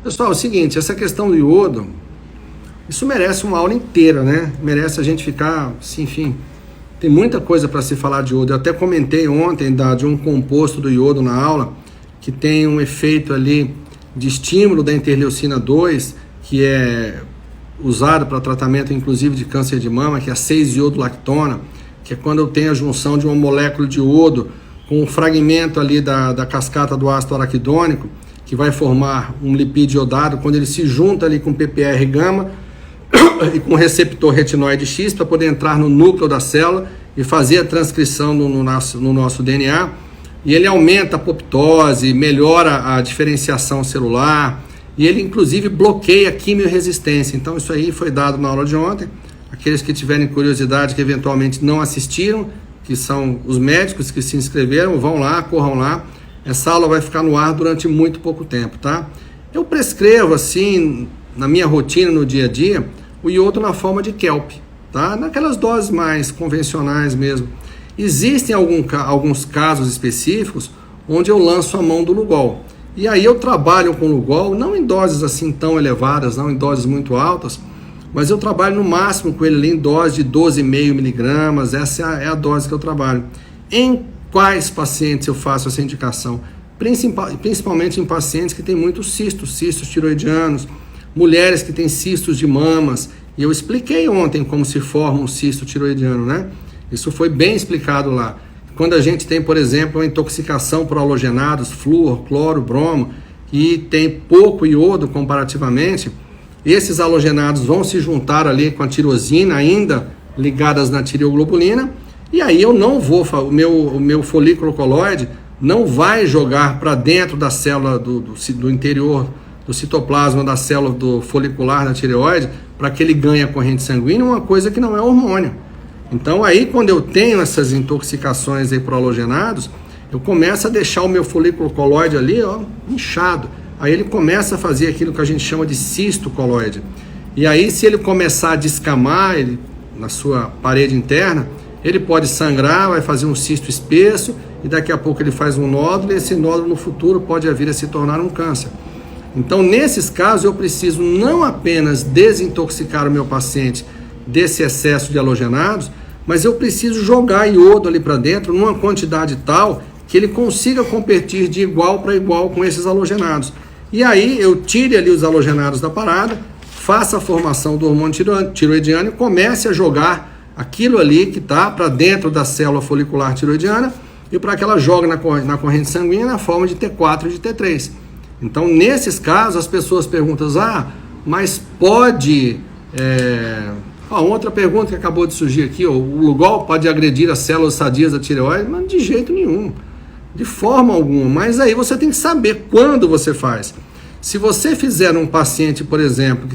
Pessoal, é o seguinte, essa questão do iodo, isso merece uma aula inteira, né? Merece a gente ficar, assim, enfim, tem muita coisa para se falar de iodo. Eu até comentei ontem de um composto do iodo na aula, que tem um efeito ali de estímulo da interleucina 2, que é usado para tratamento inclusive de câncer de mama, que é a 6-iodo-lactona, que é quando eu tenho a junção de uma molécula de iodo com um fragmento ali da cascata do ácido araquidônico, que vai formar um lipídio iodado, quando ele se junta ali com PPR gama e com receptor retinoide X para poder entrar no núcleo da célula e fazer a transcrição no nosso DNA. E ele aumenta a apoptose, melhora a diferenciação celular e ele inclusive bloqueia a quimiorresistência. Então isso aí foi dado na aula de ontem. Aqueles que tiverem curiosidade, que eventualmente não assistiram, que são os médicos que se inscreveram, vão lá, corram lá. Essa aula vai ficar no ar durante muito pouco tempo, tá? Eu prescrevo, assim, na minha rotina, no dia a dia, o iodo na forma de kelp, tá? Naquelas doses mais convencionais mesmo. Existem alguns casos específicos onde eu lanço a mão do Lugol. E aí eu trabalho com o Lugol, não em doses assim tão elevadas, não em doses muito altas, mas eu trabalho no máximo com ele ali em dose de 12,5 miligramas, essa é a dose que eu trabalho. Em quais pacientes eu faço essa indicação? Principalmente em pacientes que têm muitos cistos tiroidianos, mulheres que têm cistos de mamas, e eu expliquei ontem como se forma um cisto tiroidiano, né? Isso foi bem explicado lá. Quando a gente tem, por exemplo, uma intoxicação por halogenados, flúor, cloro, bromo, e tem pouco iodo comparativamente, esses halogenados vão se juntar ali com a tirosina, ainda ligadas na tireoglobulina, e aí eu não vou, o meu folículo coloide não vai jogar para dentro da célula do interior do citoplasma da célula do folicular da tireoide para que ele ganhe a corrente sanguínea, uma coisa que não é hormônio. Então aí quando eu tenho essas intoxicações aí por halogenados, eu começo a deixar o meu folículo coloide ali, ó, inchado. Aí ele começa a fazer aquilo que a gente chama de cisto coloide. E aí se ele começar a descamar na sua parede interna, ele pode sangrar, vai fazer um cisto espesso e daqui a pouco ele faz um nódulo e esse nódulo no futuro pode vir a se tornar um câncer. Então nesses casos eu preciso não apenas desintoxicar o meu paciente desse excesso de halogenados, mas eu preciso jogar iodo ali para dentro numa quantidade tal que ele consiga competir de igual para igual com esses halogenados. E aí eu tire ali os halogenados da parada, faça a formação do hormônio tiroidiano e comece a jogar aquilo ali que está para dentro da célula folicular tiroidiana e para que ela jogue na corrente sanguínea na forma de T4 e de T3. Então, nesses casos, as pessoas perguntam, mas pode... outra pergunta que acabou de surgir aqui, o Lugol pode agredir as células sadias da tireoide? Mas de jeito nenhum, de forma alguma. Mas aí você tem que saber quando você faz. Se você fizer um paciente, por exemplo,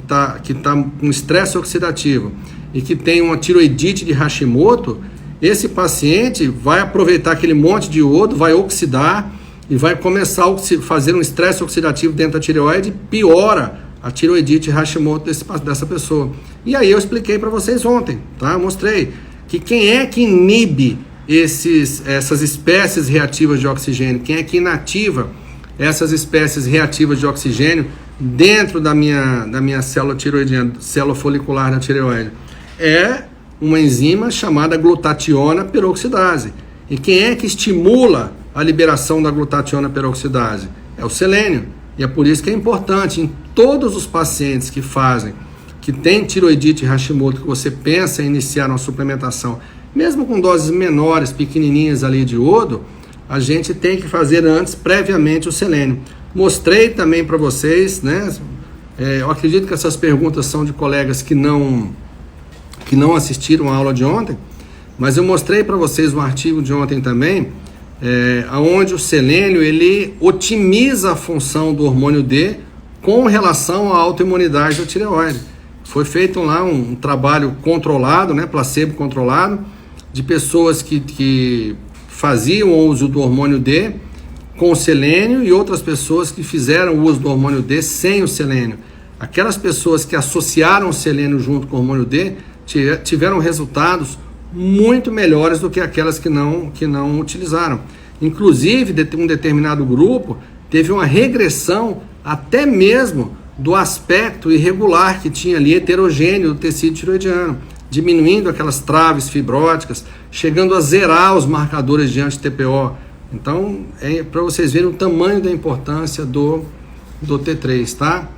que tá com estresse oxidativo e que tem uma tiroidite de Hashimoto, esse paciente vai aproveitar aquele monte de iodo, vai oxidar e vai começar a fazer um estresse oxidativo dentro da tireoide e piora a tiroidite Hashimoto dessa pessoa. E aí eu expliquei para vocês ontem, tá? Mostrei que quem é que inibe essas espécies reativas de oxigênio, quem é que inativa essas espécies reativas de oxigênio dentro da minha célula tiroidiana, célula folicular da tireoide, é uma enzima chamada glutationa peroxidase. E quem é que estimula a liberação da glutationa peroxidase? É o selênio. E é por isso que é importante em todos os pacientes que têm tiroidite Hashimoto, que você pensa em iniciar uma suplementação, mesmo com doses menores, pequenininhas ali de iodo, a gente tem que fazer antes, previamente, o selênio. Mostrei também para vocês, né? Eu acredito que essas perguntas são de colegas que não assistiram a aula de ontem, mas eu mostrei para vocês um artigo de ontem também, onde o selênio ele otimiza a função do hormônio D com relação à autoimunidade da tireoide. Foi feito lá um trabalho controlado, né, placebo controlado, de pessoas que faziam uso do hormônio D com o selênio e outras pessoas que fizeram uso do hormônio D sem o selênio. Aquelas pessoas que associaram o selênio junto com o hormônio D tiveram resultados muito melhores do que aquelas que não utilizaram. Inclusive, um determinado grupo teve uma regressão até mesmo do aspecto irregular que tinha ali, heterogêneo do tecido tiroidiano, diminuindo aquelas traves fibróticas, chegando a zerar os marcadores de anti-TPO. Então, é para vocês verem o tamanho da importância do T3, tá?